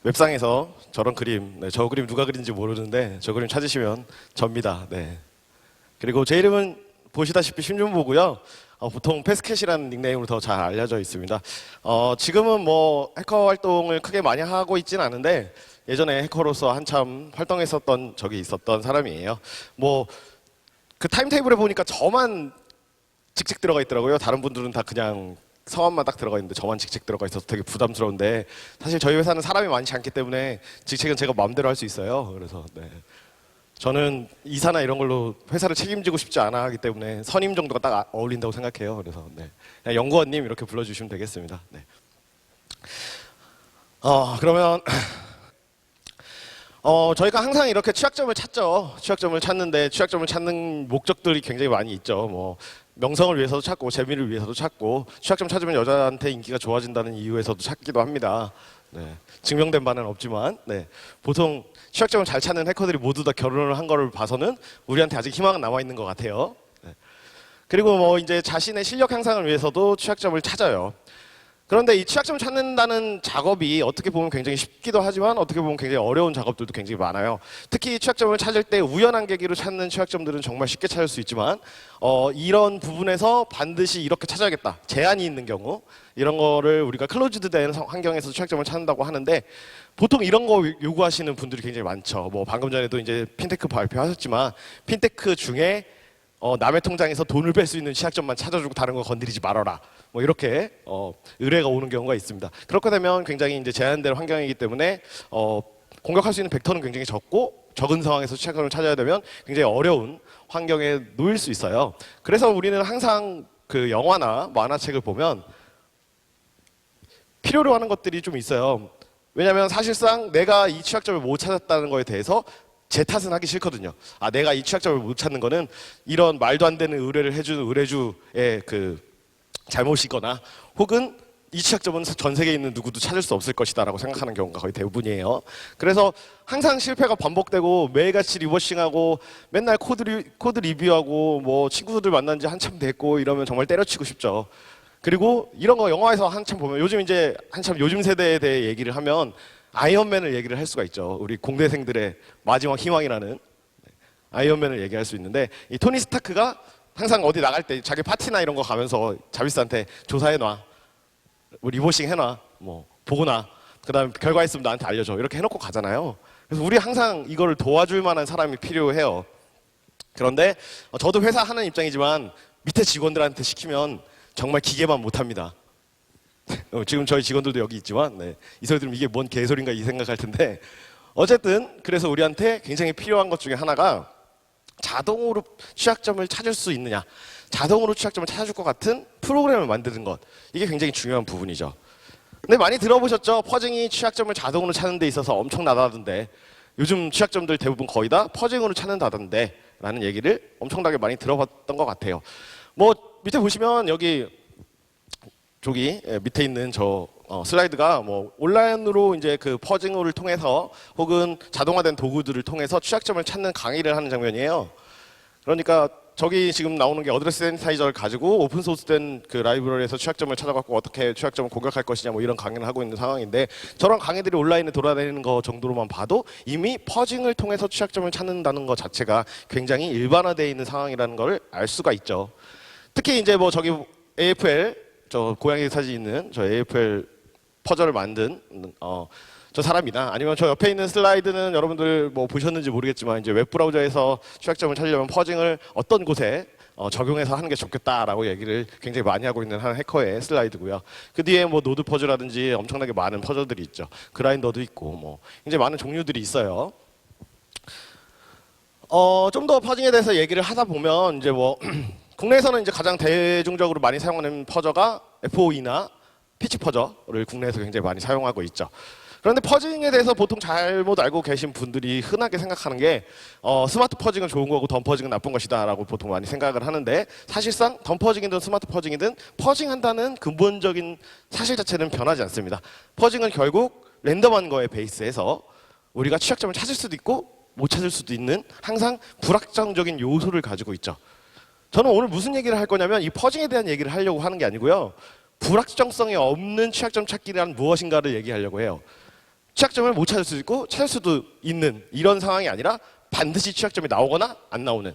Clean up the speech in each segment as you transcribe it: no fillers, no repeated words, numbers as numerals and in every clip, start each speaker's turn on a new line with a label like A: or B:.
A: 웹상에서 저런 그림, 네, 저 그림 누가 그린지 모르는데 저 그림 찾으시면 접니다. 네. 그리고 제 이름은 보시다시피 심준보고요. 보통 패스캣이라는 닉네임으로 더 잘 알려져 있습니다. 지금은 뭐 해커 활동을 크게 많이 하고 있지는 않은데 예전에 해커로서 한참 활동했었던 적이 있었던 사람이에요. 뭐 그 타임테이블에 보니까 저만 직책 들어가 있더라고요. 다른 분들은 다 그냥 성함만 딱 들어가 있는데 저만 직책 들어가 있어서 되게 부담스러운데, 사실 저희 회사는 사람이 많지 않기 때문에 직책은 제가 마음대로 할 수 있어요. 그래서 네. 저는 이사나 이런 걸로 회사를 책임지고 싶지 않아 하기 때문에 선임 정도가 딱 어울린다고 생각해요. 그래서 네. 그냥 연구원님 이렇게 불러주시면 되겠습니다. 네. 그러면 저희가 항상 이렇게 취약점을 찾죠. 취약점을 찾는데 취약점을 찾는 목적들이 굉장히 많이 있죠. 뭐 명성을 위해서도 찾고 재미를 위해서도 찾고, 취약점 찾으면 여자한테 인기가 좋아진다는 이유에서도 찾기도 합니다. 네. 증명된 바는 없지만 보통 취약점을 잘 찾는 해커들이 모두 다 결혼을 한 거를 봐서는 우리한테 아직 희망은 남아 있는 것 같아요. 그리고 뭐 이제 자신의 실력 향상을 위해서도 취약점을 찾아요. 그런데 이 취약점을 찾는다는 작업이 어떻게 보면 굉장히 쉽기도 하지만 어떻게 보면 굉장히 어려운 작업들도 굉장히 많아요. 특히 취약점을 찾을 때 우연한 계기로 찾는 취약점들은 정말 쉽게 찾을 수 있지만 이런 부분에서 반드시 이렇게 찾아야겠다, 제한이 있는 경우, 이런 거를 우리가 클로즈드 된 환경에서 취약점을 찾는다고 하는데, 보통 이런 거 요구하시는 분들이 굉장히 많죠. 뭐 방금 전에도 이제 핀테크 발표하셨지만 핀테크 중에 남의 통장에서 돈을 뺄 수 있는 취약점만 찾아주고 다른 거 건드리지 말아라, 뭐 이렇게 의뢰가 오는 경우가 있습니다. 그렇게 되면 굉장히 이제 제한된 환경이기 때문에 공격할 수 있는 벡터는 굉장히 적고, 적은 상황에서 취약점을 찾아야 되면 굉장히 어려운 환경에 놓일 수 있어요. 그래서 우리는 항상 그 영화나 만화책을 보면 필요로 하는 것들이 좀 있어요. 왜냐하면 사실상 내가 이 취약점을 못 찾았다는 거에 대해서 제 탓은 하기 싫거든요. 내가 이 취약점을 못 찾는 거는 이런 말도 안 되는 의뢰를 해주는 의뢰주의 그 잘못이거나, 혹은 이 취약점은 전 세계에 있는 누구도 찾을 수 없을 것이다 라고 생각하는 경우가 거의 대부분이에요. 그래서 항상 실패가 반복되고 매일같이 리버싱하고 맨날 코드 리뷰하고 뭐 친구들 만난 지 한참 됐고 이러면 정말 때려치고 싶죠. 그리고 이런 거 영화에서 한참 보면, 요즘 이제 한참 요즘 세대에 대해 얘기를 하면 아이언맨을 얘기를 할 수가 있죠. 우리 공대생들의 마지막 희망이라는 아이언맨을 얘기할 수 있는데, 이 토니 스타크가 항상 어디 나갈 때 자기 파티나 이런 거 가면서 자비스한테 조사해놔, 뭐 리버싱 해놔, 뭐 보고 나, 그 다음에 결과 있으면 나한테 알려줘, 이렇게 해놓고 가잖아요. 그래서 우리 항상 이거를 도와줄 만한 사람이 필요해요. 그런데 저도 회사 하는 입장이지만 밑에 직원들한테 시키면 정말 기계만 못합니다. 지금 저희 직원들도 여기 있지만 이 소리 들으면 이게 뭔 개소리인가 이 생각할 텐데, 어쨌든 그래서 우리한테 굉장히 필요한 것 중에 하나가 자동으로 취약점을 찾을 수 있느냐, 자동으로 취약점을 찾아줄 것 같은 프로그램을 만드는 것, 이게 굉장히 중요한 부분이죠. 근데 많이 들어보셨죠? 퍼징이 취약점을 자동으로 찾는 데 있어서 엄청나다던데, 요즘 취약점들 대부분 거의 다 퍼징으로 찾는다던데 라는 얘기를 엄청나게 많이 들어봤던 것 같아요. 뭐 밑에 보시면 여기 저기 밑에 있는 저 슬라이드가 뭐 온라인으로 이제 그 퍼징을 통해서 혹은 자동화된 도구들을 통해서 취약점을 찾는 강의를 하는 장면이에요. 그러니까 저기 지금 나오는 게 어드레스 세니타이저를 가지고 오픈소스된 그 라이브러리에서 취약점을 찾아갖고 어떻게 취약점을 공격할 것이냐, 뭐 이런 강의를 하고 있는 상황인데, 저런 강의들이 온라인에 돌아다니는 거 정도로만 봐도 이미 퍼징을 통해서 취약점을 찾는다는 것 자체가 굉장히 일반화되어 있는 상황이라는 걸 알 수가 있죠. 특히 이제 뭐 저기 AFL, 저 고양이 사진 있는 저 AFL 퍼즐을 만든 저 사람이나, 아니면 저 옆에 있는 슬라이드는 여러분들 뭐 보셨는지 모르겠지만 이제 웹브라우저에서 취약점을 찾으려면 퍼징을 어떤 곳에 적용해서 하는 게 좋겠다라고 얘기를 굉장히 많이 하고 있는 한 해커의 슬라이드고요. 그 뒤에 뭐 노드 퍼즐이라든지 엄청나게 많은 퍼즐들이 있죠. 그라인더도 있고 뭐 굉장히 많은 종류들이 있어요. 좀 더 퍼징에 대해서 얘기를 하다 보면 이제 뭐 국내에서는 이제 가장 대중적으로 많이 사용하는 퍼저가 FOE나 피치 퍼저를 국내에서 굉장히 많이 사용하고 있죠. 그런데 퍼징에 대해서 보통 잘못 알고 계신 분들이 흔하게 생각하는 게 스마트 퍼징은 좋은 거고 덤 퍼징은 나쁜 것이다 라고 보통 많이 생각을 하는데, 사실상 덤 퍼징이든 스마트 퍼징이든 퍼징한다는 근본적인 사실 자체는 변하지 않습니다. 퍼징은 결국 랜덤한 거에 베이스해서 우리가 취약점을 찾을 수도 있고 못 찾을 수도 있는 항상 불확정적인 요소를 가지고 있죠. 저는 오늘 무슨 얘기를 할 거냐면 이 퍼징에 대한 얘기를 하려고 하는 게 아니고요, 불확정성이 없는 취약점 찾기란 무엇인가를 얘기하려고 해요. 취약점을 못 찾을 수도 있고 찾을 수도 있는 이런 상황이 아니라 반드시 취약점이 나오거나 안 나오는,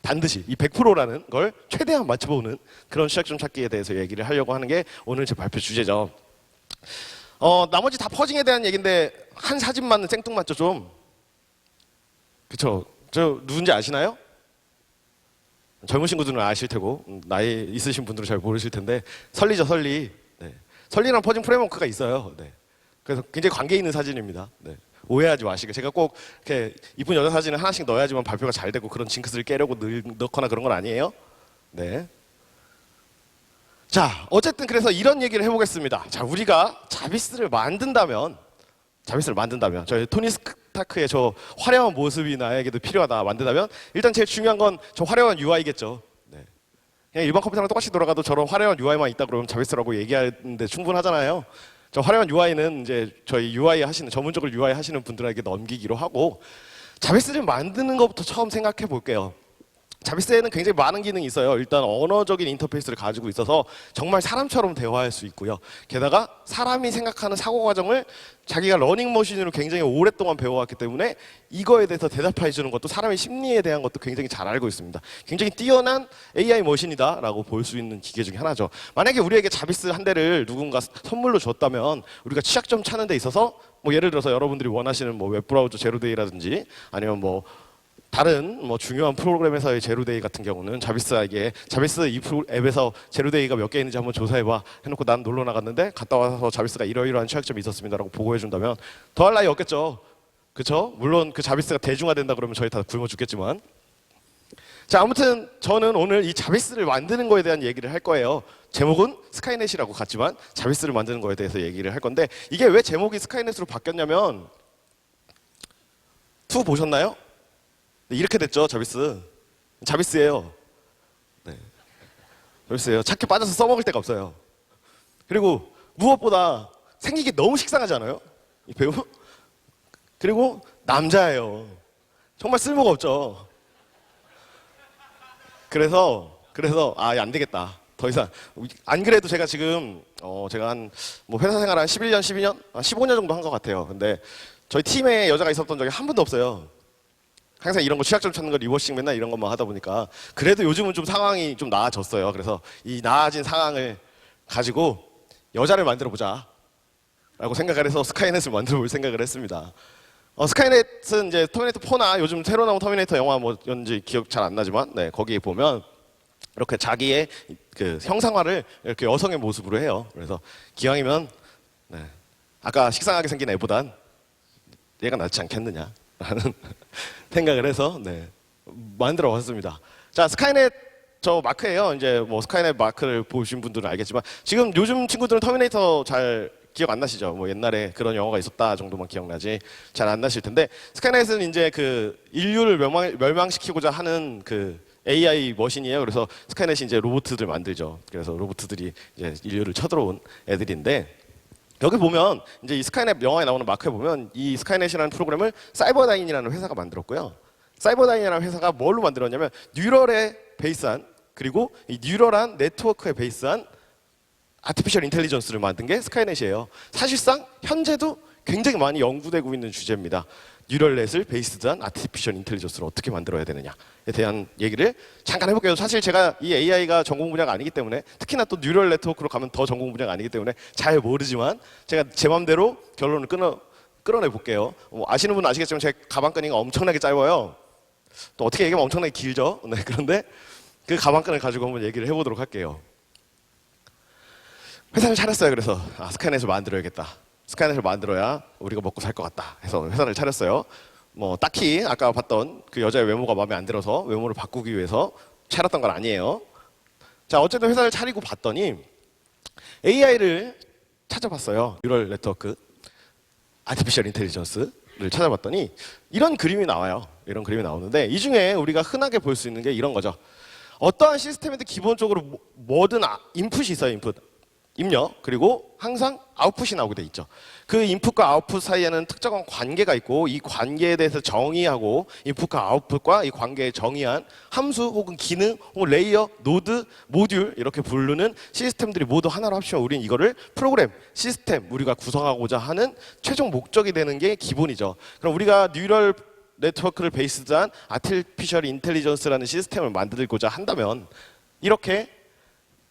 A: 반드시 이 100%라는 걸 최대한 맞춰보는 그런 취약점 찾기에 대해서 얘기를 하려고 하는 게 오늘 제 발표 주제죠. 나머지 다 퍼징에 대한 얘기인데 한 사진만 생뚱맞죠 좀. 그쵸? 저 누군지 아시나요? 젊으신 분들은 아실 테고 나이 있으신 분들은 잘 모르실 텐데 설리죠, 설리. 네. 설리랑 퍼징 프레임워크가 있어요. 네. 그래서 굉장히 관계 있는 사진입니다. 네. 오해하지 마시고, 제가 꼭 이렇게 이쁜 여자 사진을 하나씩 넣어야지만 발표가 잘 되고 그런 징크스를 깨려고 넣거나 그런 건 아니에요. 네. 자, 어쨌든 그래서 이런 얘기를 해보겠습니다. 자, 우리가 자비스를 만든다면 저희 토니 스타크의 저 화려한 모습이 나에게도 필요하다 만든다면 일단 제일 중요한 건 저 화려한 UI겠죠. 네. 그냥 일반 컴퓨터랑 똑같이 돌아가도 저런 화려한 UI만 있다 그러면 자비스라고 얘기하는데 충분하잖아요. 저 화려한 UI는 이제 저희 UI 하시는, 전문적으로 UI 하시는 분들에게 넘기기로 하고, 자비스를 만드는 것부터 처음 생각해 볼게요. 자비스에는 굉장히 많은 기능이 있어요. 일단 언어적인 인터페이스를 가지고 있어서 정말 사람처럼 대화할 수 있고요. 게다가 사람이 생각하는 사고 과정을 자기가 러닝머신으로 굉장히 오랫동안 배워왔기 때문에 이거에 대해서 대답해 주는 것도, 사람의 심리에 대한 것도 굉장히 잘 알고 있습니다. 굉장히 뛰어난 AI 머신이다라고 볼 수 있는 기계 중에 하나죠. 만약에 우리에게 자비스 한 대를 누군가 선물로 줬다면 우리가 취약점 찾는 데 있어서 뭐 예를 들어서 여러분들이 원하시는 뭐 웹브라우저 제로데이라든지 아니면 뭐 다른 뭐 중요한 프로그램에서의 제로데이 같은 경우는 자비스에게 자비스 이 앱에서 제로데이가 몇 개 있는지 한번 조사해봐 해놓고 난 놀러 나갔는데 갔다 와서 자비스가 이러이러한 취약점이 있었습니다라고 보고해준다면 더할 나위 없겠죠. 그렇죠? 물론 그 자비스가 대중화된다 그러면 저희 다 굶어 죽겠지만. 자, 아무튼 저는 오늘 이 자비스를 만드는 거에 대한 얘기를 할 거예요. 제목은 스카이넷이라고 같지만 자비스를 만드는 거에 대해서 얘기를 할 건데, 이게 왜 제목이 스카이넷으로 바뀌었냐면, 투 보셨나요? 네, 이렇게 됐죠. 자비스예요. 네. 자비스예요. 착해 빠져서 써먹을 데가 없어요. 그리고 무엇보다 생기기 너무 식상하지 않아요? 이 배우? 그리고 남자예요. 정말 쓸모가 없죠. 그래서 안 되겠다. 더 이상 안 그래도 제가 지금 제가 한 뭐 회사 생활 한 11년, 12년, 15년 정도 한 것 같아요. 근데 저희 팀에 여자가 있었던 적이 한 번도 없어요. 항상 이런 거 취약점 찾는 거 리워싱 맨날 이런 것만 하다 보니까. 그래도 요즘은 좀 상황이 좀 나아졌어요. 그래서 이 나아진 상황을 가지고 여자를 만들어 보자 라고 생각을 해서 스카이넷을 만들어 볼 생각을 했습니다. 스카이넷은 이제 터미네이터 4나 요즘 새로 나온 터미네이터 영화 뭐였는지 기억 잘 안 나지만, 네, 거기에 보면 이렇게 자기의 그 형상화를 이렇게 여성의 모습으로 해요. 그래서 기왕이면 네, 아까 식상하게 생긴 애보단 얘가 낫지 않겠느냐 라는 생각을 해서 네, 만들어 봤습니다. 자, 스카이넷 저 마크예요. 이제 뭐 스카이넷 마크를 보신 분들은 알겠지만, 지금 요즘 친구들은 터미네이터 잘 기억 안 나시죠? 뭐 옛날에 그런 영화가 있었다 정도만 기억나지 잘 안 나실 텐데, 스카이넷은 이제 그 인류를 멸망시키고자 하는 그 AI 머신이에요. 그래서 스카이넷이 이제 로봇들 만들죠. 그래서 로봇들이 이제 인류를 쳐들어온 애들인데, 여기 보면 이제 이 스카이넷 영화에 나오는 마크에 보면 이 스카이넷이라는 프로그램을 사이버다인이라는 회사가 만들었고요. 사이버다인이라는 회사가 뭘로 만들었냐면 뉴럴에 베이스한, 그리고 이 뉴럴한 네트워크에 베이스한 아티피셜 인텔리전스를 만든 게 스카이넷이에요. 사실상 현재도 굉장히 많이 연구되고 있는 주제입니다. 뉴럴넷을 베이스드한 아티피셜 인텔리전스를 어떻게 만들어야 되느냐에 대한 얘기를 잠깐 해볼게요. 사실 제가 이 AI가 전공 분야가 아니기 때문에, 특히나 또 뉴럴 네트워크로 가면 더 전공 분야가 아니기 때문에 잘 모르지만 제가 제 맘대로 결론을 끌어내 볼게요. 아시는 분은 아시겠지만 제 가방끈이가 엄청나게 짧아요. 또 어떻게 얘기하면 엄청나게 길죠. 네, 그런데 그 가방끈을 가지고 한번 얘기를 해보도록 할게요. 회사를 차렸어요. 그래서 스카이넷을 만들어야겠다. 스카이넷을 만들어야 우리가 먹고 살 것 같다 해서 회사를 차렸어요. 뭐 딱히 아까 봤던 그 여자의 외모가 마음에 안 들어서 외모를 바꾸기 위해서 차렸던 건 아니에요. 자, 어쨌든 회사를 차리고 봤더니 AI를 찾아봤어요. 뉴럴 네트워크, 아티피셜 인텔리전스를 찾아봤더니 이런 그림이 나와요. 이런 그림이 나오는데, 이 중에 우리가 흔하게 볼 수 있는 게 이런 거죠. 어떠한 시스템에도 기본적으로 뭐든 인풋이 있어요. 인풋. 입력, 그리고 항상 아웃풋이 나오게 돼 있죠. 그 인풋과 아웃풋 사이에는 특정한 관계가 있고 이 관계에 대해서 정의하고 인풋과 아웃풋과 이 관계에 정의한 함수 혹은 기능 혹은 레이어, 노드, 모듈 이렇게 부르는 시스템들이 모두 하나로 합치면 우리는 이거를 프로그램, 시스템, 우리가 구성하고자 하는 최종 목적이 되는 게 기본이죠. 그럼 우리가 뉴럴 네트워크를 베이스한 아티피셜 인텔리전스라는 시스템을 만들고자 한다면 이렇게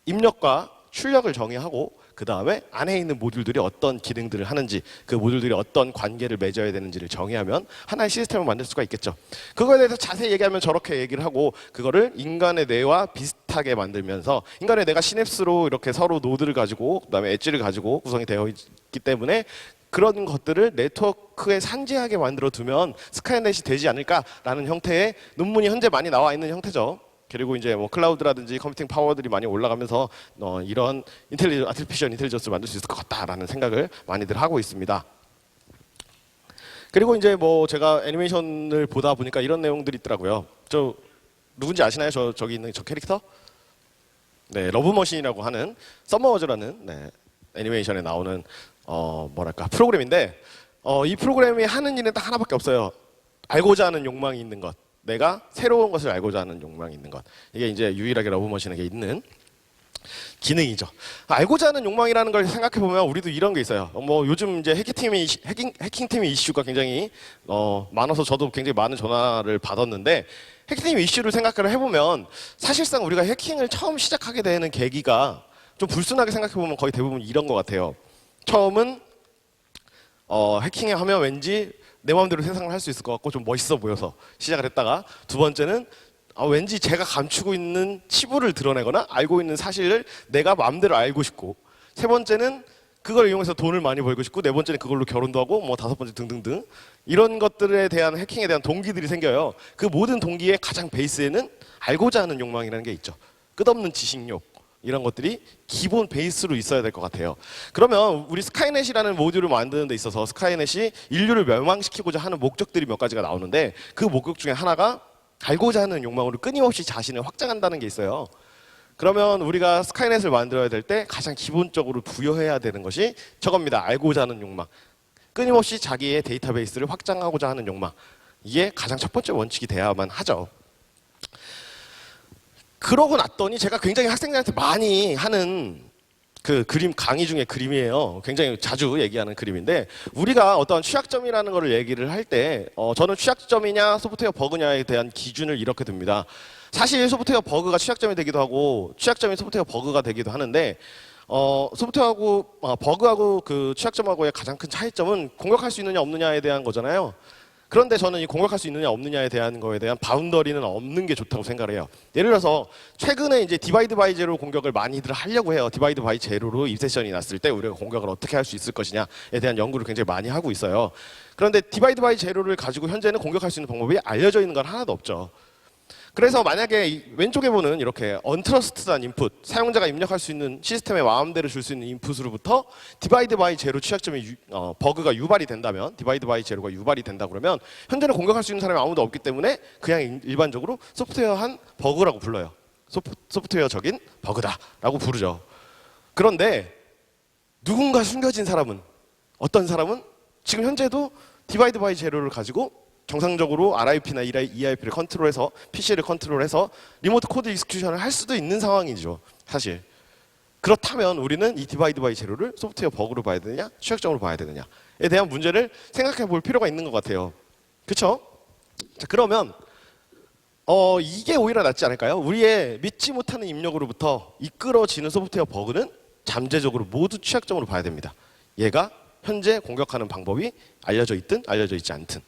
A: 입력과 출력을 정의하고 그 다음에 안에 있는 모듈들이 어떤 기능들을 하는지 그 모듈들이 어떤 관계를 맺어야 되는지를 정의하면 하나의 시스템을 만들 수가 있겠죠. 그거에 대해서 자세히 얘기하면 저렇게 얘기를 하고 그거를 인간의 뇌와 비슷하게 만들면서 인간의 뇌가 시냅스로 이렇게 서로 노드를 가지고 그 다음에 엣지를 가지고 구성이 되어 있기 때문에 그런 것들을 네트워크에 산재하게 만들어 두면 스카이넷이 되지 않을까라는 형태의 논문이 현재 많이 나와 있는 형태죠. 그리고 이제 뭐 클라우드라든지 컴퓨팅 파워들이 많이 올라가면서 이런 아티피셜 인텔리전스를 만들 수 있을 것 같다라는 생각을 많이들 하고 있습니다. 그리고 이제 뭐 제가 애니메이션을 보다 보니까 이런 내용들이 있더라고요. 저 누군지 아시나요? 저기 있는 저 캐릭터? 네, 러브머신이라고 하는 썸머워즈라는 네, 애니메이션에 나오는 뭐랄까 프로그램인데 이 프로그램이 하는 일은 딱 하나밖에 없어요. 알고자 하는 욕망이 있는 것. 내가 새로운 것을 알고자 하는 욕망이 있는 것. 이게 이제 유일하게 러브머신에게 있는 기능이죠. 알고자 하는 욕망이라는 걸 생각해 보면 우리도 이런 게 있어요. 뭐 요즘 이제 해킹팀의 이슈가 굉장히 많아서 저도 굉장히 많은 전화를 받았는데 해킹팀 이슈를 생각을 해보면 사실상 우리가 해킹을 처음 시작하게 되는 계기가 좀 불순하게 생각해 보면 거의 대부분 이런 것 같아요. 처음은 해킹을 하면 왠지 내 마음대로 세상을 할 수 있을 것 같고 좀 멋있어 보여서 시작을 했다가 두 번째는 왠지 제가 감추고 있는 치부를 드러내거나 알고 있는 사실을 내가 마음대로 알고 싶고 세 번째는 그걸 이용해서 돈을 많이 벌고 싶고 네 번째는 그걸로 결혼도 하고 뭐 다섯 번째 등등등 이런 것들에 대한 해킹에 대한 동기들이 생겨요. 그 모든 동기의 가장 베이스에는 알고자 하는 욕망이라는 게 있죠. 끝없는 지식욕. 이런 것들이 기본 베이스로 있어야 될 것 같아요. 그러면 우리 스카이넷이라는 모듈을 만드는 데 있어서 스카이넷이 인류를 멸망시키고자 하는 목적들이 몇 가지가 나오는데 그 목적 중에 하나가 알고자 하는 욕망으로 끊임없이 자신을 확장한다는 게 있어요. 그러면 우리가 스카이넷을 만들어야 될 때 가장 기본적으로 부여해야 되는 것이 저겁니다. 알고자 하는 욕망. 끊임없이 자기의 데이터베이스를 확장하고자 하는 욕망. 이게 가장 첫 번째 원칙이 돼야만 하죠. 그러고 났더니 제가 굉장히 학생들한테 많이 하는 그 그림 강의 중에 그림이에요. 굉장히 자주 얘기하는 그림인데 우리가 어떤 취약점이라는 거를 얘기를 할 때 저는 취약점이냐 소프트웨어 버그냐에 대한 기준을 이렇게 둡니다. 사실 소프트웨어 버그가 취약점이 되기도 하고 취약점이 소프트웨어 버그가 되기도 하는데 소프트웨어하고 버그하고 그 취약점하고의 가장 큰 차이점은 공격할 수 있느냐 없느냐에 대한 거잖아요. 그런데 저는 이 공격할 수 있느냐 없느냐에 대한 거에 대한 바운더리는 없는 게 좋다고 생각을 해요. 예를 들어서 최근에 이제 디바이드 바이 제로 공격을 많이들 하려고 해요. 디바이드 바이 제로로 인셉션이 났을 때 우리가 공격을 어떻게 할 수 있을 것이냐에 대한 연구를 굉장히 많이 하고 있어요. 그런데 디바이드 바이 제로를 가지고 현재는 공격할 수 있는 방법이 알려져 있는 건 하나도 없죠. 그래서 만약에 왼쪽에 보는 이렇게 언트러스트한 인풋, 사용자가 입력할 수 있는 시스템에 마음대로 줄 수 있는 인풋으로부터 디바이드 바이 제로 취약점이 버그가 유발이 된다면 디바이드 바이 제로가 유발이 된다 그러면 현재는 공격할 수 있는 사람이 아무도 없기 때문에 그냥 일반적으로 소프트웨어한 버그라고 불러요. 소프트웨어적인 버그다라고 부르죠. 그런데 누군가 숨겨진 사람은 어떤 사람은 지금 현재도 디바이드 바이 제로를 가지고 정상적으로 RIP나 EIP를 컨트롤해서 PC를 컨트롤해서 리모트 코드 익스큐션을 할 수도 있는 상황이죠. 사실. 그렇다면 우리는 이 디바이드 바이 제로를 소프트웨어 버그로 봐야 되느냐 취약점으로 봐야 되느냐에 대한 문제를 생각해 볼 필요가 있는 것 같아요. 그렇죠? 자, 그러면 이게 오히려 낫지 않을까요? 우리의 믿지 못하는 입력으로부터 이끌어지는 소프트웨어 버그는 잠재적으로 모두 취약점으로 봐야 됩니다. 얘가 현재 공격하는 방법이 알려져 있든 알려져 있지 않든.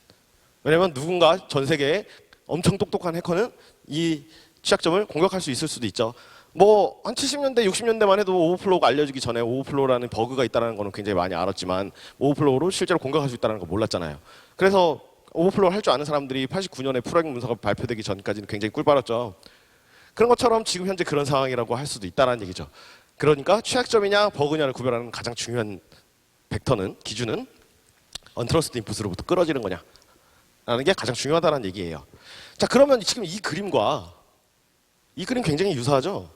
A: 왜냐면 누군가 전 세계에 엄청 똑똑한 해커는 이 취약점을 공격할 수 있을 수도 있죠. 뭐 한 70년대, 60년대만 해도 오버플로우가 알려지기 전에 오버플로우라는 버그가 있다는 거는 굉장히 많이 알았지만 오버플로우로 실제로 공격할 수 있다는 거 몰랐잖아요. 그래서 오버플로우 할 줄 아는 사람들이 89년에 프로그래밍 문서가 발표되기 전까지는 굉장히 꿀빨았죠. 그런 것처럼 지금 현재 그런 상황이라고 할 수도 있다는 얘기죠. 그러니까 취약점이냐 버그냐를 구별하는 가장 중요한 벡터는 기준은 언트러스트 인풋으로부터 끌어지는 거냐 라는 게 가장 중요하다는 얘기예요. 자, 그러면 지금 이 그림 굉장히 유사하죠?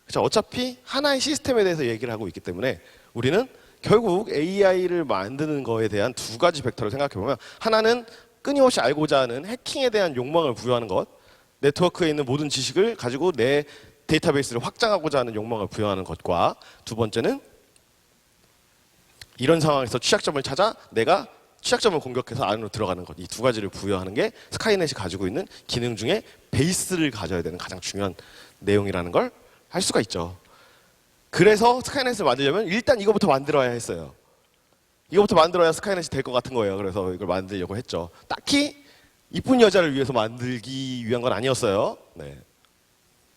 A: 그렇죠? 어차피 하나의 시스템에 대해서 얘기를 하고 있기 때문에 우리는 결국 AI를 만드는 거에 대한 두 가지 벡터를 생각해 보면, 하나는 끊임없이 알고자 하는 해킹에 대한 욕망을 부여하는 것, 네트워크에 있는 모든 지식을 가지고 내 데이터베이스를 확장하고자 하는 욕망을 부여하는 것과, 두 번째는 이런 상황에서 취약점을 찾아 내가 취약점을 공격해서 안으로 들어가는 것, 이 두 가지를 부여하는 게 스카이넷이 가지고 있는 기능 중에 베이스를 가져야 되는 가장 중요한 내용이라는 걸 할 수가 있죠. 그래서 스카이넷을 만들려면 일단 이거부터 만들어야 했어요. 이거부터 만들어야 스카이넷이 될 것 같은 거예요. 그래서 이걸 만들려고 했죠. 딱히 이쁜 여자를 위해서 만들기 위한 건 아니었어요. 네.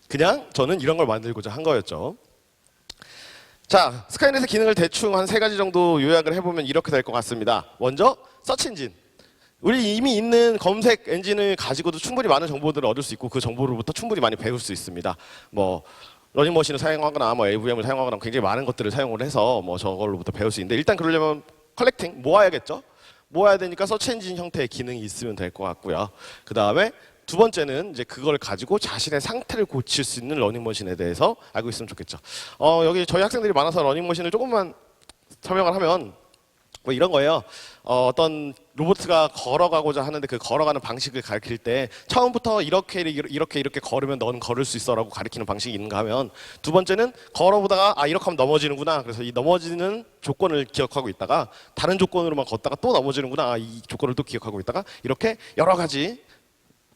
A: 그냥 저는 이런 걸 만들고자 한 거였죠. 자, 스카이넷의 기능을 대충 한 세 가지 정도 요약을 해보면 이렇게 될 것 같습니다. 먼저 서치 엔진. 우리 이미 있는 검색 엔진을 가지고도 충분히 많은 정보들을 얻을 수 있고, 그 정보로부터 충분히 많이 배울 수 있습니다. 뭐 러닝머신을 사용하거나 뭐 AVM을 사용하거나 굉장히 많은 것들을 사용을 해서 뭐 저걸로부터 배울 수 있는데, 일단 그러려면 컬렉팅, 모아야겠죠. 모아야 되니까 서치 엔진 형태의 기능이 있으면 될 것 같고요. 그 다음에 두 번째는 이제 그걸 가지고 자신의 상태를 고칠 수 있는 러닝머신에 대해서 알고 있으면 좋겠죠. 여기 저희 학생들이 많아서 러닝머신을 조금만 설명을 하면 뭐 이런 거예요. 어떤 로봇가 걸어가고자 하는데 그 걸어가는 방식을 가르칠 때 처음부터 이렇게 걸으면 넌 걸을 수 있어라고 가르치는 방식이 있는가 하면, 두 번째는 걸어보다가 이렇게 하면 넘어지는구나, 그래서 이 넘어지는 조건을 기억하고 있다가 다른 조건으로만 걷다가 또 넘어지는구나, 이 조건을 또 기억하고 있다가 이렇게 여러 가지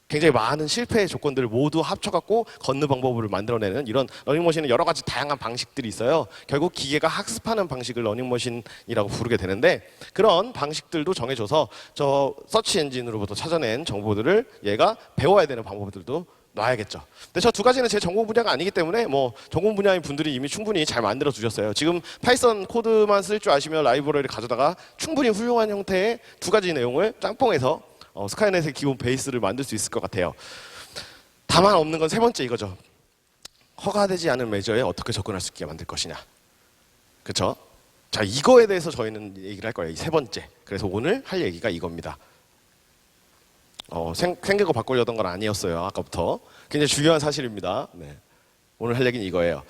A: 굉장히 많은 실패의 조건들을 모두 합쳐갖고 걷는 방법을 만들어내는, 이런 러닝머신은 여러 가지 다양한 방식들이 있어요. 결국 기계가 학습하는 방식을 러닝머신이라고 부르게 되는데, 그런 방식들도 정해줘서 저 서치 엔진으로부터 찾아낸 정보들을 얘가 배워야 되는 방법들도 놔야겠죠. 근데 저 두 가지는 제 전공 분야가 아니기 때문에 뭐 전공 분야인 분들이 이미 충분히 잘 만들어 두셨어요. 지금 파이썬 코드만 쓸 줄 아시면 라이브러리를 가져다가 충분히 훌륭한 형태의 두 가지 내용을 짬뽕해서 스카이넷의 기본 베이스를 만들 수 있을 것 같아요. 다만 없는 건 세 번째 이거죠. 허가되지 않은 매저에 어떻게 접근할 수 있게 만들 것이냐. 그렇죠? 자, 이거에 대해서 저희는 얘기를 할 거예요. 이 세 번째. 그래서 오늘 할 얘기가 이겁니다. 생긴 거 바꾸려던 건 아니었어요. 아까부터. 굉장히 중요한 사실입니다. 네. 오늘 할 얘기는 이거예요.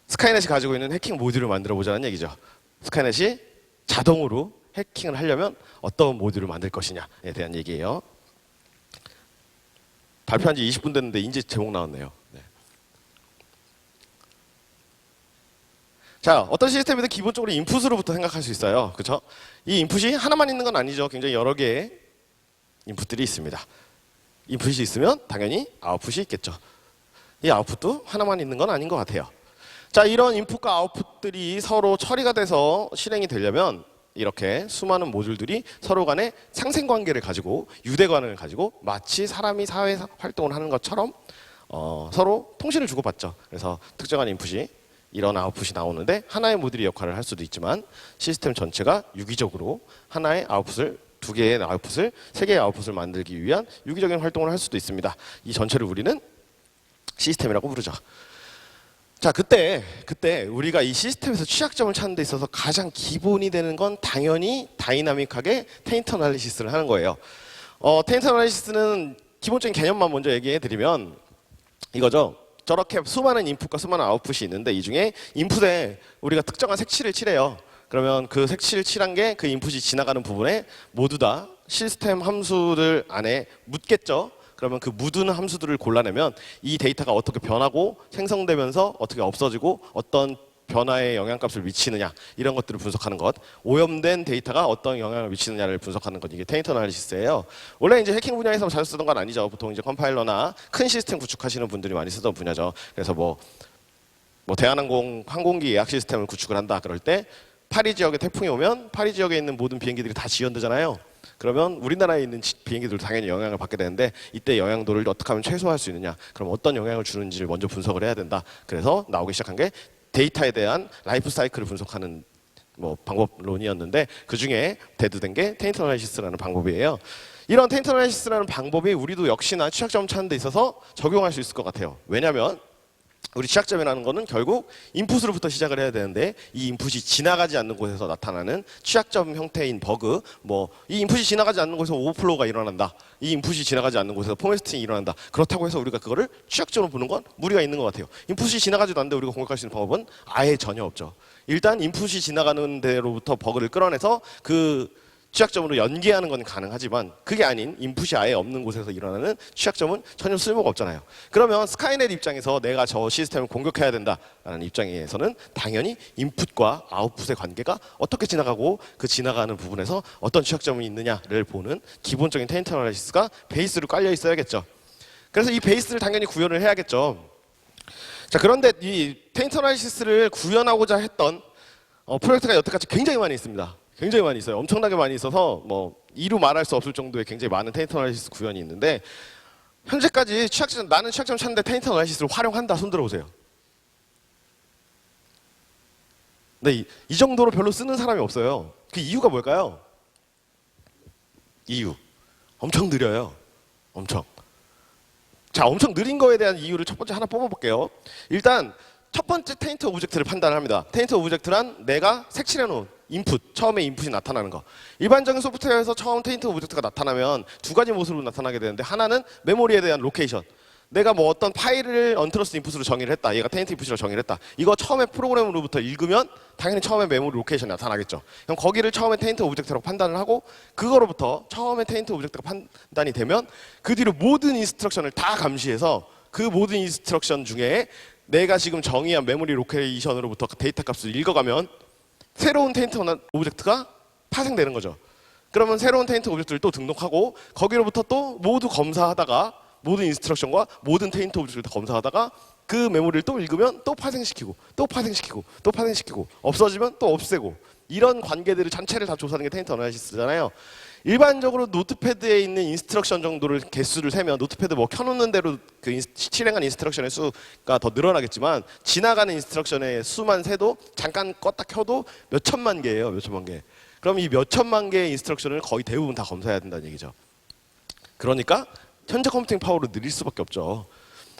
A: 스카이넷이 가지고 있는 해킹 모듈을 만들어 보자는 얘기죠. 스카이넷이 자동으로 해킹을 하려면 어떤 모듈을 만들 것이냐에 대한 얘기예요. 발표한 지 20분 됐는데 이제 제목 나왔네요. 네. 자, 어떤 시스템이든 기본적으로 인풋으로부터 생각할 수 있어요. 그렇죠? 이 인풋이 하나만 있는 건 아니죠. 굉장히 여러 개의 인풋들이 있습니다. 인풋이 있으면 당연히 아웃풋이 있겠죠. 이 아웃풋도 하나만 있는 건 아닌 것 같아요. 자, 이런 인풋과 아웃풋들이 서로 처리가 돼서 실행이 되려면 이렇게 수많은 모듈들이 서로 간의 상생관계를 가지고, 유대관을 가지고 마치 사람이 사회 활동을 하는 것처럼 서로 통신을 주고받죠. 그래서 특정한 인풋이 이런 아웃풋이 나오는데 하나의 모듈이 역할을 할 수도 있지만, 시스템 전체가 유기적으로 하나의 아웃풋을, 두 개의 아웃풋을, 세 개의 아웃풋을 만들기 위한 유기적인 활동을 할 수도 있습니다. 이 전체를 우리는 시스템이라고 부르죠. 자, 그때 우리가 이 시스템에서 취약점을 찾는 데 있어서 가장 기본이 되는 건 당연히 다이나믹하게 테인트 어널리시스를 하는 거예요. 테인트 어널리시스는 기본적인 개념만 먼저 얘기해 드리면 이거죠. 저렇게 수많은 인풋과 수많은 아웃풋이 있는데, 이 중에 인풋에 우리가 특정한 색칠을 칠해요. 그러면 그 색칠을 칠한 게 그 인풋이 지나가는 부분에 모두 다 시스템 함수들 안에 묻겠죠. 그러면 그 묻은 함수들을 골라내면 이 데이터가 어떻게 변하고 생성되면서 어떻게 없어지고 어떤 변화에 영향값을 미치느냐, 이런 것들을 분석하는 것, 오염된 데이터가 어떤 영향을 미치느냐를 분석하는 것, 이게 테인트 어널리시스예요. 원래 이제 해킹 분야에서 자주 쓰던 건 아니죠. 보통 이제 컴파일러나 큰 시스템 구축하시는 분들이 많이 쓰던 분야죠. 그래서 뭐 대한항공 항공기 예약 시스템을 구축을 한다 그럴 때 파리 지역에 태풍이 오면 파리 지역에 있는 모든 비행기들이 다 지연되잖아요. 그러면 우리나라에 있는 비행기들도 당연히 영향을 받게 되는데, 이때 영향도를 어떻게 하면 최소화할 수 있느냐, 그럼 어떤 영향을 주는지를 먼저 분석을 해야 된다. 그래서 나오기 시작한 게 데이터에 대한 라이프 사이클을 분석하는 방법론이었는데, 그 중에 대두된 게 테인트 어널리시스라는 방법이에요. 이런 테인트 어널리시스라는 방법이 우리도 역시나 취약점 찾는 데 있어서 적용할 수 있을 것 같아요. 왜냐하면 우리 취약점이라는 거는 결국 인풋으로부터 시작을 해야 되는데 이 인풋이 지나가지 않는 곳에서 나타나는 취약점 형태인 버그, 뭐 이 인풋이 지나가지 않는 곳에서 오버플로우가 일어난다. 이 인풋이 지나가지 않는 곳에서 포맷팅이 일어난다. 그렇다고 해서 우리가 그거를 취약점으로 보는 건 무리가 있는 것 같아요. 인풋이 지나가지도 않는데 우리가 공격할 수 있는 방법은 아예 전혀 없죠. 일단 인풋이 지나가는 데로부터 버그를 끌어내서 그 취약점으로 연계하는 건 가능하지만 그게 아닌 인풋이 아예 없는 곳에서 일어나는 취약점은 전혀 쓸모가 없잖아요. 그러면 스카이넷 입장에서 내가 저 시스템을 공격해야 된다라는 입장에서는 당연히 인풋과 아웃풋의 관계가 어떻게 지나가고 그 지나가는 부분에서 어떤 취약점이 있느냐를 보는 기본적인 테인트 어널리시스가 베이스로 깔려 있어야겠죠. 그래서 이 베이스를 당연히 구현을 해야겠죠. 자, 그런데 이 테인트 어널리시스를 구현하고자 했던 프로젝트가 여태까지 굉장히 많이 있습니다. 굉장히 많이 있어요. 엄청나게 많이 있어서 뭐 이루 말할 수 없을 정도의 굉장히 많은 테인트 어널리시스 구현이 있는데 현재까지 나는 취약점 찾는데 테인트 어널리시스를 활용한다 손 들어보세요. 근데 이 정도로 별로 쓰는 사람이 없어요. 그 이유가 뭘까요? 이유 엄청 느려요. 엄청. 자, 엄청 느린 거에 대한 이유를 첫 번째 하나 뽑아볼게요. 일단 첫 번째 테인트 오브젝트를 판단을 합니다. 테인트 오브젝트란 내가 색칠해 놓은 인풋, 처음에 인풋이 나타나는 거. 일반적인 소프트웨어에서 처음 테인트 오브젝트가 나타나면 두 가지 모습으로 나타나게 되는데 하나는 메모리에 대한 로케이션. 내가 뭐 어떤 파일을 언트러스트 인풋으로 정의를 했다. 얘가 테인트 인풋이라고 정의를 했다. 이거 처음에 프로그램으로부터 읽으면 당연히 처음에 메모리 로케이션이 나타나겠죠. 그럼 거기를 처음에 테인트 오브젝트라고 판단을 하고 그거로부터 처음에 테인트 오브젝트가 판단이 되면 그 뒤로 모든 인스트럭션을 다 감시해서 그 모든 인스트럭션 중에 내가 지금 정의한 메모리 로케이션으로부터 데이터 값을 읽어가면 새로운 테인트 오브젝트가 파생되는 거죠. 그러면 새로운 테인트 오브젝트를 또 등록하고 거기로부터 또 모두 검사하다가 모든 인스트럭션과 모든 테인트 오브젝트를 다 검사하다가 그 메모리를 또 읽으면 또 파생시키고 또 파생시키고 또 파생시키고 없어지면 또 없애고 이런 관계들을 전체를 다 조사하는 게 테인트 어널리시스잖아요. 일반적으로 노트패드에 있는 인스트럭션 정도를 개수를 세면 노트패드 뭐 켜놓는 대로 그 실행한 인스트럭션의 수가 더 늘어나겠지만 지나가는 인스트럭션의 수만 세도 잠깐 껐다 켜도 몇 천만 개예요. 몇 천만 개. 그럼 이 몇 천만 개의 인스트럭션을 거의 대부분 다 검사해야 된다는 얘기죠. 그러니까 현재 컴퓨팅 파워를 늘릴 수밖에 없죠.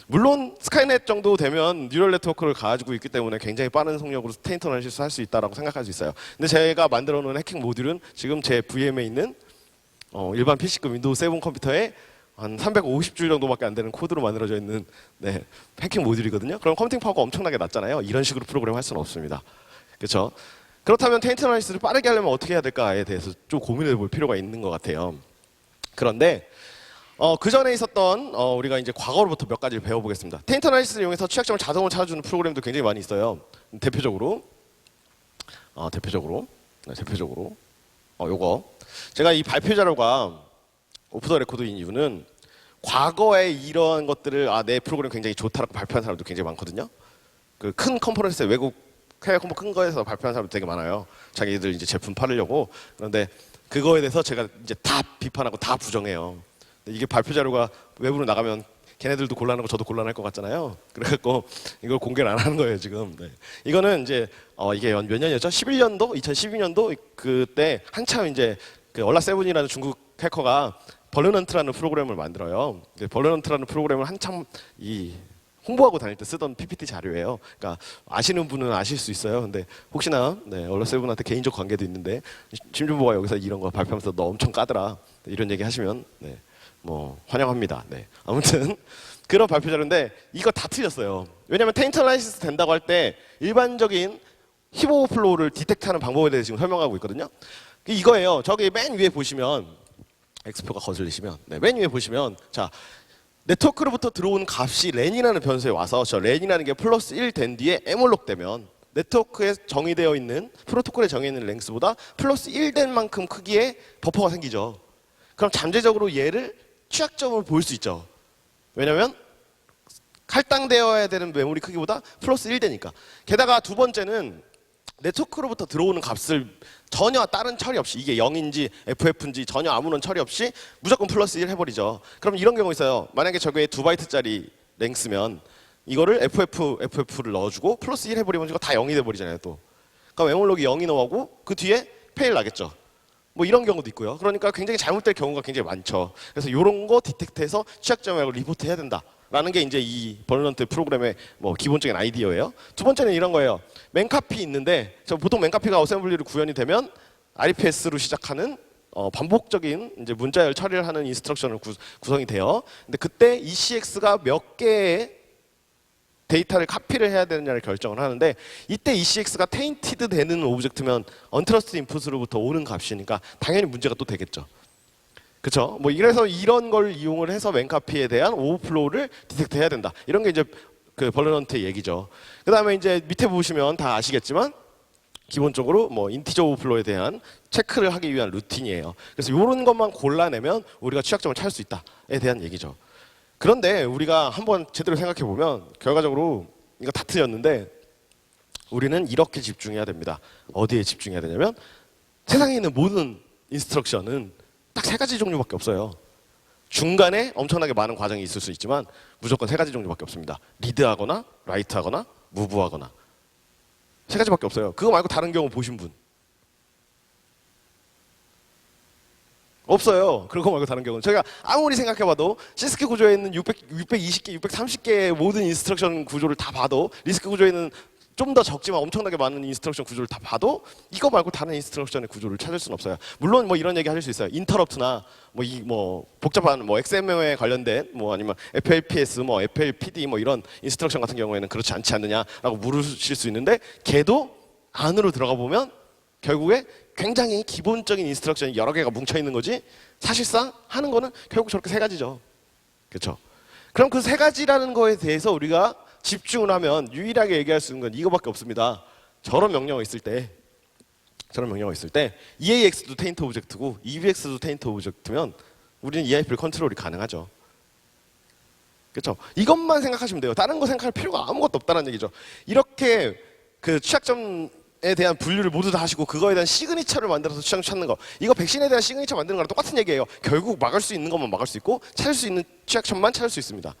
A: 물론 스카이넷 정도 되면 뉴럴 네트워크를 가지고 있기 때문에 굉장히 빠른 속력으로 테인트 어널리시스 할 수 있다고 생각할 수 있어요. 근데 제가 만들어 놓은 해킹 모듈은 지금 제 VM에 있는 일반 PC급 윈도우 7 컴퓨터에 한 350줄 정도밖에 안 되는 코드로 만들어져 있는 해킹 모듈이거든요. 그럼 컴퓨팅 파워가 엄청나게 낮잖아요. 이런 식으로 프로그램 할 수는 없습니다. 그렇죠? 그렇다면 테인트 어널리시스를 빠르게 하려면 어떻게 해야 될까에 대해서 좀 고민해 볼 필요가 있는 것 같아요. 그런데 그 전에 있었던 우리가 이제 과거로부터 몇 가지를 배워보겠습니다. 테인트 어널리시스를 이용해서 취약점을 자동으로 찾아주는 프로그램도 굉장히 많이 있어요. 대표적으로 요거 제가 이 발표 자료가 오프 더 레코드인 이유는 과거에 이런 것들을 내 프로그램 굉장히 좋다라고 발표한 사람도 굉장히 많거든요. 그 큰 컨퍼런스에 외국 해외 컴퍼 큰 거에서 발표한 사람도 되게 많아요. 자기들 이제 제품 팔으려고. 그런데 그거에 대해서 제가 이제 다 비판하고 다 부정해요. 이게 발표 자료가 외부로 나가면 걔네들도 곤란하고 저도 곤란할 것 같잖아요. 그래갖고 이걸 공개를 안 하는 거예요 지금. 네. 이거는 이제 이게 몇 년이었죠? 11년도, 2012년도 그때 한참 이제 그 얼라7이라는 중국 해커가 벌르넌트라는 프로그램을 만들어요. 벌르넌트라는 프로그램을 한참 홍보하고 다닐 때 쓰던 PPT 자료예요. 그러니까 아시는 분은 아실 수 있어요. 근데 혹시나 얼라7한테 개인적 관계도 있는데 심준보가 여기서 이런 거 발표하면서 너 엄청 까더라 이런 얘기 하시면 뭐 환영합니다. 아무튼 그런 발표 자료인데 이거 다 틀렸어요. 왜냐하면 테인트 어널리시스 된다고 할 때 일반적인 힙 오버플로우를 디텍트하는 방법에 대해서 지금 설명하고 있거든요. 이거예요. 저기 맨 위에 보시면 엑스표가 거슬리시면 맨 위에 보시면 자 네트워크로부터 들어온 값이 렌이라는 변수에 와서 저 렌이라는 게 플러스 1 된 뒤에 에몰록 되면 네트워크에 정의되어 있는 프로토콜에 정해 있는 랭스보다 플러스 1 된 만큼 크기의 버퍼가 생기죠. 그럼 잠재적으로 얘를 취약점을 볼 수 있죠. 왜냐하면 할당되어야 되는 메모리 크기보다 플러스 1 되니까. 게다가 두 번째는 네트워크로부터 들어오는 값을 전혀 다른 처리 없이 이게 0인지 FF인지 전혀 아무런 처리 없이 무조건 플러스 1 해버리죠. 그럼 이런 경우 있어요. 만약에 저게 2바이트짜리 랭스면 이거를 FF를 넣어주고 플러스 1 해버리면 이거 다 0이 돼버리잖아요. 또. 그럼 에몰록이 0이 나오고 그 뒤에 페일 나겠죠. 뭐 이런 경우도 있고요. 그러니까 굉장히 잘못될 경우가 굉장히 많죠. 그래서 이런 거 디텍트해서 취약점이라고 리포트 해야 된다. 라는 게 이제 이 버널런트 프로그램의 뭐 기본적인 아이디어예요. 두 번째는 이런 거예요. 맨카피 있는데 보통 맨카피가 어셈블리로 구현이 되면 RPS로 시작하는 반복적인 이제 문자열 처리를 하는 인스트럭션으로 구성이 돼요. 근데 그때 ECX가 몇 개의 데이터를 카피를 해야 되느냐를 결정을 하는데 이때 ECX가 테인티드 되는 오브젝트면 언트러스트 인풋으로부터 오는 값이니까 당연히 문제가 또 되겠죠. 그렇죠? 뭐 이래서 이런 걸 이용을 해서 맨카피에 대한 오버플로우를 디텍트 해야 된다. 이런 게 이제 그 버널런트의 얘기죠. 그다음에 이제 밑에 보시면 다 아시겠지만 기본적으로 뭐 인티저 오버플로우에 대한 체크를 하기 위한 루틴이에요. 그래서 이런 것만 골라내면 우리가 취약점을 찾을 수 있다에 대한 얘기죠. 그런데 우리가 한번 제대로 생각해 보면 결과적으로 이거 다 틀렸는데 우리는 이렇게 집중해야 됩니다. 어디에 집중해야 되냐면 세상에 있는 모든 인스트럭션은 딱 세 가지 종류밖에 없어요. 중간에 엄청나게 많은 과정이 있을 수 있지만 무조건 세 가지 종류밖에 없습니다. 리드하거나 라이트하거나 무브하거나 세 가지밖에 없어요. 그거 말고 다른 경우 보신 분? 없어요. 그런 거 말고 다른 경우는 저희가 아무리 생각해봐도 시스크 구조에 있는 620개, 630개의 모든 인스트럭션 구조를 다 봐도 리스크 구조에 있는 좀 더 적지만 엄청나게 많은 인스트럭션 구조를 다 봐도 이거 말고 다른 인스트럭션의 구조를 찾을 수는 없어요. 물론 뭐 이런 얘기 하실 수 있어요. 인터럽트나 뭐 복잡한 뭐 XML에 관련된 뭐 아니면 FLPS, 뭐 FLPD 뭐 이런 인스트럭션 같은 경우에는 그렇지 않지 않느냐라고 물으실 수 있는데 걔도 안으로 들어가 보면 결국에 굉장히 기본적인 인스트럭션이 여러 개가 뭉쳐 있는 거지 사실상 하는 거는 결국 저렇게 세 가지죠. 그렇죠? 그럼 그 세 가지라는 거에 대해서 우리가 집중을 하면 유일하게 얘기할 수 있는 건 이거밖에 없습니다. 저런 명령어 있을 때 EAX도 테인트 오브젝트고 EBX도 테인트 오브젝트면 우리는 EIF를 컨트롤이 가능하죠. 그렇죠? 이것만 생각하시면 돼요. 다른 거 생각할 필요가 아무것도 없다는 얘기죠. 이렇게 그 취약점에 대한 분류를 모두 다 하시고 그거에 대한 시그니처를 만들어서 취약점 찾는 거, 이거 백신에 대한 시그니처 만드는 거랑 똑같은 얘기예요. 결국 막을 수 있는 것만 막을 수 있고 찾을 수 있는 취약점만 찾을 수 있습니다.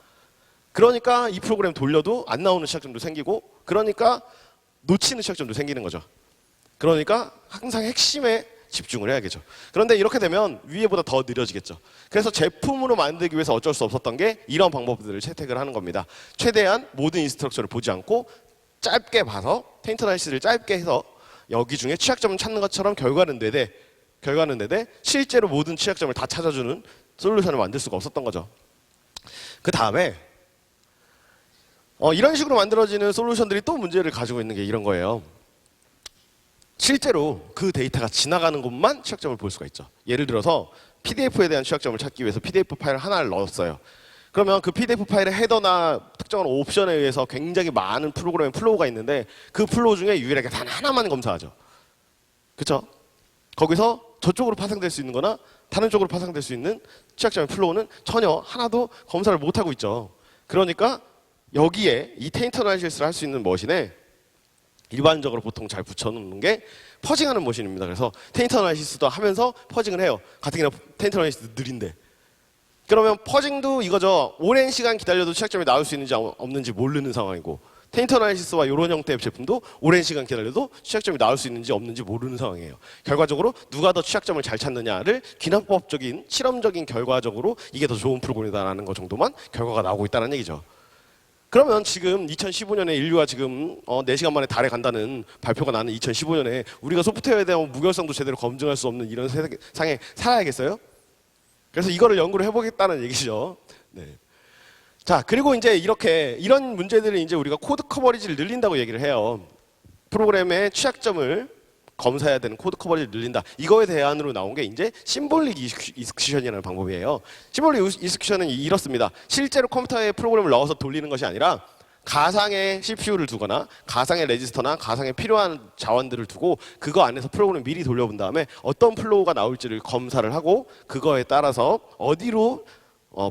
A: 그러니까 이 프로그램 돌려도 안 나오는 취약점도 생기고 그러니까 놓치는 취약점도 생기는 거죠. 그러니까 항상 핵심에 집중을 해야겠죠. 그런데 이렇게 되면 위에보다 더 느려지겠죠. 그래서 제품으로 만들기 위해서 어쩔 수 없었던 게 이런 방법들을 채택을 하는 겁니다. 최대한 모든 인스트럭션을 보지 않고 짧게 봐서 테인트 어널리시스를 짧게 해서 여기 중에 취약점을 찾는 것처럼 결과는 내되 실제로 모든 취약점을 다 찾아주는 솔루션을 만들 수가 없었던 거죠. 그 다음에 이런 식으로 만들어지는 솔루션들이 또 문제를 가지고 있는 게 이런 거예요. 실제로 그 데이터가 지나가는 곳만 취약점을 볼 수가 있죠. 예를 들어서 PDF에 대한 취약점을 찾기 위해서 PDF 파일 하나를 넣었어요. 그러면 그 PDF 파일의 헤더나 특정한 옵션에 의해서 굉장히 많은 프로그램의 플로우가 있는데 그 플로우 중에 유일하게 단 하나만 검사하죠. 그렇죠? 거기서 저쪽으로 파생될 수 있는 거나 다른 쪽으로 파생될 수 있는 취약점의 플로우는 전혀 하나도 검사를 못하고 있죠. 그러니까 여기에 이 테인트 어널리시스를 할 수 있는 머신에 일반적으로 보통 잘 붙여놓는 게 퍼징하는 머신입니다. 그래서 테인트 어널리시스도 하면서 퍼징을 해요. 가뜩이나 테인트 어널리시스 느린데. 그러면 퍼징도 이거죠. 오랜 시간 기다려도 취약점이 나올 수 있는지 없는지 모르는 상황이고 테인트 어널리시스와 이런 형태의 제품도 오랜 시간 기다려도 취약점이 나올 수 있는지 없는지 모르는 상황이에요. 결과적으로 누가 더 취약점을 잘 찾느냐를 기납법적인 실험적인 결과적으로 이게 더 좋은 프로그램이다라는 것 정도만 결과가 나오고 있다는 얘기죠. 그러면 지금 2015년에 인류가 지금 4시간 만에 달에 간다는 발표가 나는 2015년에 우리가 소프트웨어에 대한 무결성도 제대로 검증할 수 없는 이런 세상에 살아야겠어요? 그래서 이거를 연구를 해보겠다는 얘기죠. 네. 자, 그리고 이제 이런 문제들을 이제 우리가 코드 커버리지를 늘린다고 얘기를 해요. 프로그램의 취약점을 검사해야 되는 코드 커버리지를 늘린다. 이거에 대안으로 나온 게 이제 심볼릭 이스큐션이라는 방법이에요. 심볼릭 이스큐션은 이렇습니다. 실제로 컴퓨터에 프로그램을 넣어서 돌리는 것이 아니라 가상의 CPU를 두거나 가상의 레지스터나 가상에 필요한 자원들을 두고 그거 안에서 프로그램을 미리 돌려본 다음에 어떤 플로우가 나올지를 검사를 하고 그거에 따라서 어디로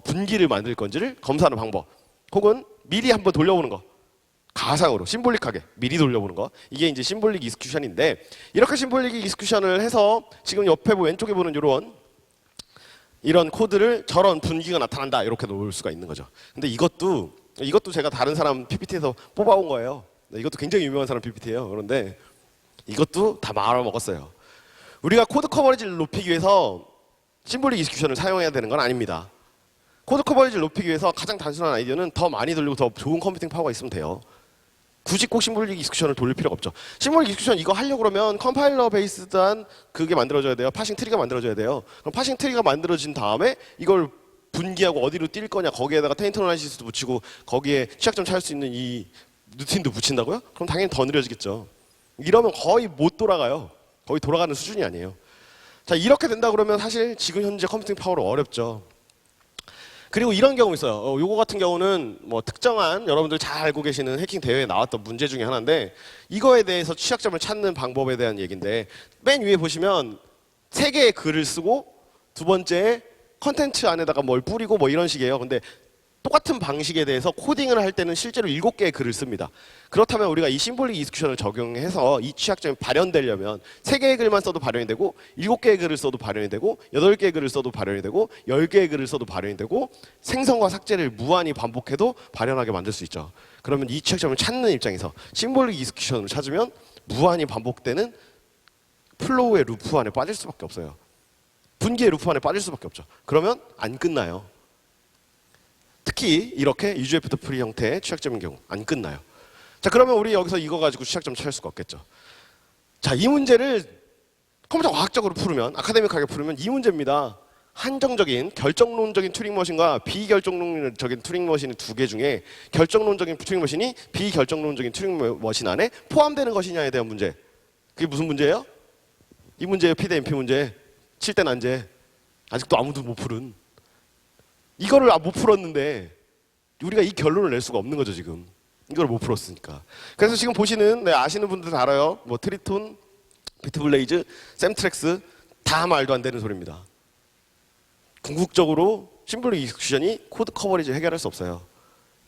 A: 분기를 만들 건지를 검사하는 방법, 혹은 미리 한번 돌려보는 거, 가상으로 심볼릭하게 미리 돌려보는 거, 이게 이제 심볼릭 이스큐션인데, 이렇게 심볼릭 이스큐션을 해서 지금 옆에 왼쪽에 보는 이런 코드를 저런 분기가 나타난다 이렇게 놓을 수가 있는 거죠. 근데 이것도 제가 다른 사람 PPT에서 뽑아온 거예요. 이것도 굉장히 유명한 사람 PPT예요. 그런데 이것도 다 말아먹었어요. 우리가 코드 커버리지를 높이기 위해서 심볼릭 이스큐션을 사용해야 되는 건 아닙니다. 코드 커버리지를 높이기 위해서 가장 단순한 아이디어는 더 많이 돌리고 더 좋은 컴퓨팅 파워가 있으면 돼요. 굳이 꼭 심볼릭 익스큐션을 돌릴 필요가 없죠. 심볼릭 익스큐션 이거 하려고 그러면 컴파일러 베이스드한 그게 만들어져야 돼요. 파싱 트리가 만들어져야 돼요. 그럼 파싱 트리가 만들어진 다음에 이걸 분기하고 어디로 뛸 거냐, 거기에다가 테인트 어나리시스도 붙이고 거기에 취약점 찾을 수 있는 이 루틴도 붙인다고요? 그럼 당연히 더 느려지겠죠. 이러면 거의 못 돌아가요. 거의 돌아가는 수준이 아니에요. 자, 이렇게 된다 그러면 사실 지금 현재 컴퓨팅 파워로 어렵죠. 그리고 이런 경우 있어요. 요거 같은 경우는 뭐 특정한 여러분들 잘 알고 계시는 해킹 대회에 나왔던 문제 중에 하나인데, 이거에 대해서 취약점을 찾는 방법에 대한 얘기인데, 맨 위에 보시면 3개의 글을 쓰고 두 번째 컨텐츠 안에다가 뭘 뿌리고 뭐 이런 식이에요. 근데 똑같은 방식에 대해서 코딩을 할 때는 실제로 7개의 글을 씁니다. 그렇다면 우리가 이 심볼릭 익스큐션을 적용해서 이 취약점이 발현되려면 3개의 글만 써도 발현이 되고, 7개의 글을 써도 발현이 되고, 8개의 글을 써도 발현이 되고, 10개의 글을 써도 발현이 되고, 생성과 삭제를 무한히 반복해도 발현하게 만들 수 있죠. 그러면 이 취약점을 찾는 입장에서 심볼릭 익스큐션을 찾으면 무한히 반복되는 플로우의 루프 안에 빠질 수밖에 없어요. 분기의 루프 안에 빠질 수밖에 없죠. 그러면 안 끝나요. 특히 이렇게 유즈 애프터 프리 형태의 취약점인 경우 안 끝나요. 자, 그러면 우리 여기서 이거 가지고 취약점 찾을 수가 없겠죠. 자, 이 문제를 컴퓨터 과학적으로 풀으면, 아카데믹하게 풀으면 이 문제입니다. 한정적인 결정론적인 튜링 머신과 비결정론적인 튜링 머신 2개 중에 결정론적인 튜링 머신이 비결정론적인 튜링 머신 안에 포함되는 것이냐에 대한 문제. 그게 무슨 문제예요? 이 문제예요. P 대 NP 문제. 7대 난제. 아직도 아무도 못 풀은. 이거를 못 풀었는데 우리가 이 결론을 낼 수가 없는 거죠, 지금. 이걸 못 풀었으니까. 그래서 지금 보시는, 아시는 분들 다 알아요. 뭐 트리톤, 비트블레이즈, 샘트렉스 다 말도 안 되는 소리입니다. 궁극적으로 심볼릭 익스큐션이 코드 커버리지 해결할 수 없어요.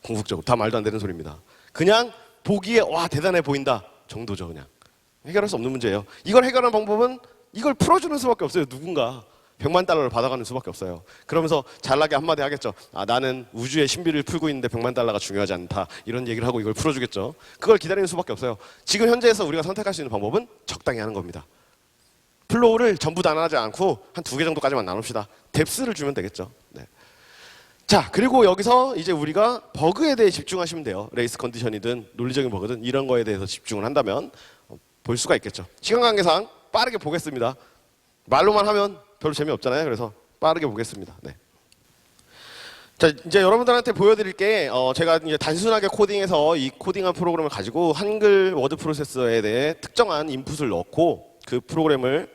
A: 궁극적으로 다 말도 안 되는 소리입니다. 그냥 보기에 와 대단해 보인다 정도죠. 그냥 해결할 수 없는 문제예요. 이걸 해결하는 방법은 이걸 풀어주는 수밖에 없어요. 누군가 100만 달러를 받아가는 수밖에 없어요. 그러면서 잘나게 한마디 하겠죠. 아, 나는 우주의 신비를 풀고 있는데 100만 달러가 중요하지 않다. 이런 얘기를 하고 이걸 풀어주겠죠. 그걸 기다리는 수밖에 없어요. 지금 현재에서 우리가 선택할 수 있는 방법은 적당히 하는 겁니다. 플로우를 전부 다 나누지 않고 한 2개 정도까지만 나눕시다. 뎁스를 주면 되겠죠. 네. 자, 그리고 여기서 이제 우리가 버그에 대해 집중하시면 돼요. 레이스 컨디션이든 논리적인 버그든 이런 거에 대해서 집중을 한다면 볼 수가 있겠죠. 시간 관계상 빠르게 보겠습니다. 말로만 하면 별로 재미없잖아요. 그래서 빠르게 보겠습니다. 네. 자, 이제 여러분들한테 보여드릴 게 제가 이제 단순하게 코딩해서 이 코딩한 프로그램을 가지고 한글 워드 프로세서에 대해 특정한 인풋을 넣고 그 프로그램을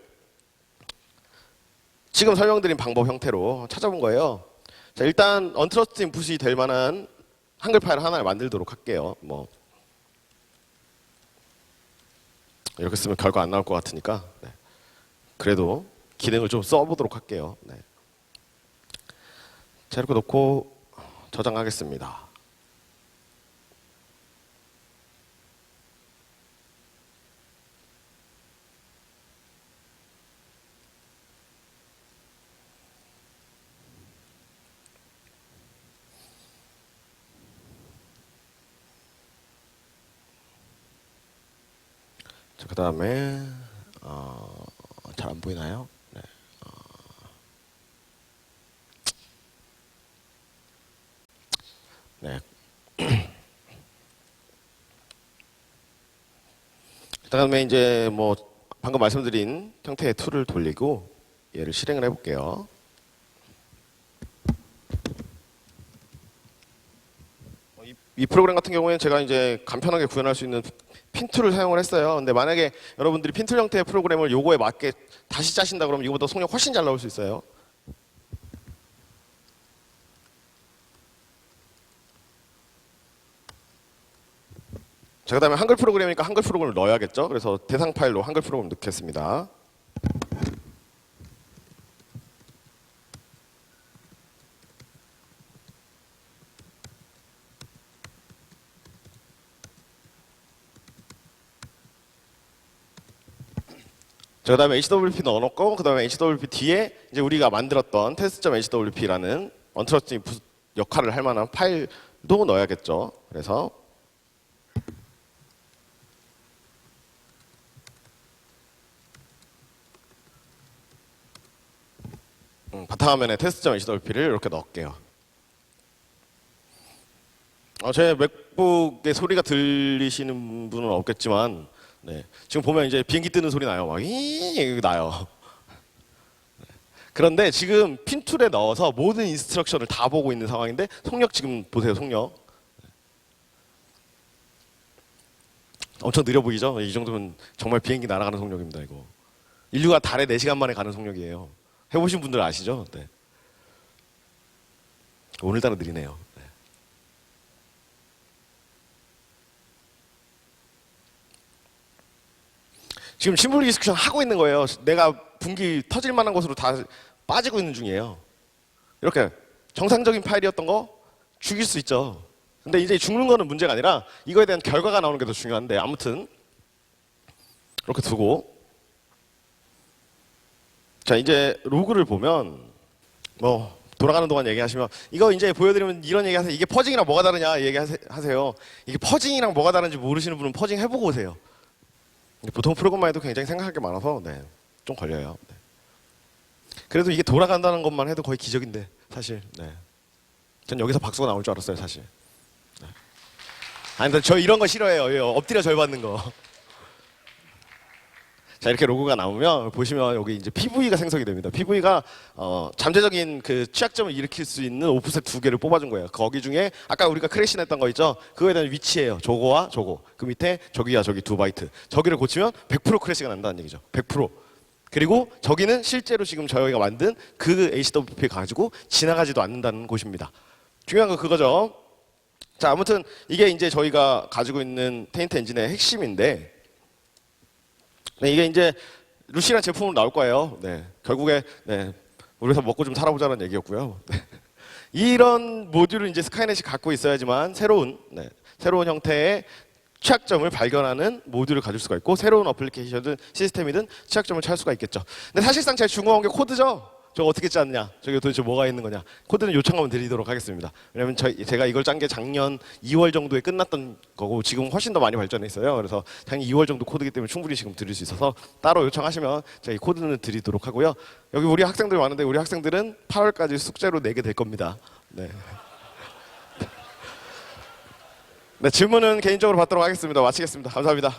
A: 지금 설명드린 방법 형태로 찾아본 거예요. 자, 일단 언트러스트 인풋이 될 만한 한글 파일 하나를 만들도록 할게요. 뭐 이렇게 쓰면 결과 안 나올 것 같으니까 네. 그래도 기능을 좀 써보도록 할게요. 네. 자, 이렇게 놓고 저장하겠습니다. 자, 그 다음에 잘 안 보이나요? 네. 네. 그다음에 이제 뭐 방금 말씀드린 형태의 툴을 돌리고 얘를 실행을 해볼게요. 이 프로그램 같은 경우에는 제가 이제 간편하게 구현할 수 있는 핀 툴을 사용을 했어요. 근데 만약에 여러분들이 핀 툴 형태의 프로그램을 요거에 맞게 다시 짜신다 그러면 이거보다 속력 훨씬 잘 나올 수 있어요. 자, 그다음에 한글 프로그램이니까 한글 프로그램을 넣어야겠죠. 그래서 대상 파일로 한글 프로그램 넣겠습니다. 자, 그다음에 HWP 넣어놓고 그다음에 HWP 뒤에 이제 우리가 만들었던 test.hwp라는 언트러스트 인풋 역할을 할 만한 파일도 넣어야겠죠. 그래서 바탕화면에 test.hwp를 이렇게 넣을게요. 제 맥북의 소리가 들리시는 분은 없겠지만, 네. 지금 보면 이제 비행기 뜨는 소리 나요. 막, 나요. 그런데 지금 핀툴에 넣어서 모든 인스트럭션을 다 보고 있는 상황인데, 속력 지금 보세요, 속력. 엄청 느려 보이죠? 이 정도면 정말 비행기 날아가는 속력입니다, 이거. 인류가 달에 4시간 만에 가는 속력이에요. 해보신 분들 아시죠? 네. 오늘따라 느리네요. 네. 지금 심블 익스큐션 하고 있는 거예요. 내가 분기 터질 만한 곳으로 다 빠지고 있는 중이에요. 이렇게 정상적인 파일이었던 거 죽일 수 있죠. 근데 이제 죽는 거는 문제가 아니라 이거에 대한 결과가 나오는 게 더 중요한데, 아무튼 이렇게 두고, 자 이제 로그를 보면 뭐 돌아가는 동안 얘기하시면, 이거 이제 보여드리면 이런 얘기하세요. 이게 퍼징이랑 뭐가 다르냐 얘기하세요. 이게 퍼징이랑 뭐가 다른지 모르시는 분은 퍼징 해보고 오세요. 보통 프로그램만 해도 굉장히 생각할 게 많아서 좀 걸려요. 네. 그래도 이게 돌아간다는 것만 해도 거의 기적인데 사실. 전 여기서 박수가 나올 줄 알았어요, 사실. 아니, 근데 저 이런 거 싫어해요. 엎드려 절 받는 거. 자, 이렇게 로고가 나오면 보시면 여기 이제 PV가 생성이 됩니다. PV가 잠재적인 그 취약점을 일으킬 수 있는 오프셋 2개를 뽑아준 거예요. 거기 중에 아까 우리가 크래시 냈던 거 있죠? 그거에 대한 위치예요. 저거와 저거. 그 밑에 저기야 저기 2바이트. 저기를 고치면 100% 크래시가 난다는 얘기죠. 100%. 그리고 저기는 실제로 지금 저희가 만든 그 HWP 가지고 지나가지도 않는다는 곳입니다. 중요한 건 그거죠. 자, 아무튼 이게 이제 저희가 가지고 있는 테인트 엔진의 핵심인데, 이게 이제 루시라는 제품으로 나올 거예요. 결국에 우리 회사 먹고 좀 살아보자는 얘기였고요. 이런 모듈을 이제 스카이넷이 갖고 있어야지만 새로운 형태의 취약점을 발견하는 모듈을 가질 수가 있고, 새로운 어플리케이션이든 시스템이든 취약점을 찾을 수가 있겠죠. 근데 사실상 제일 중요한 게 코드죠. 저거 어떻게 짰냐, 저기 도대체 뭐가 있는 거냐. 코드는 요청하면 드리도록 하겠습니다. 왜냐면 제가 이걸 짠 게 작년 2월 정도에 끝났던 거고, 지금 훨씬 더 많이 발전했어요. 그래서 작년 2월 정도 코드이기 때문에 충분히 지금 드릴 수 있어서 따로 요청하시면 제가 이 코드는 드리도록 하고요. 여기 우리 학생들 많은데, 우리 학생들은 8월까지 숙제로 내게 될 겁니다. 질문은 개인적으로 받도록 하겠습니다. 마치겠습니다. 감사합니다.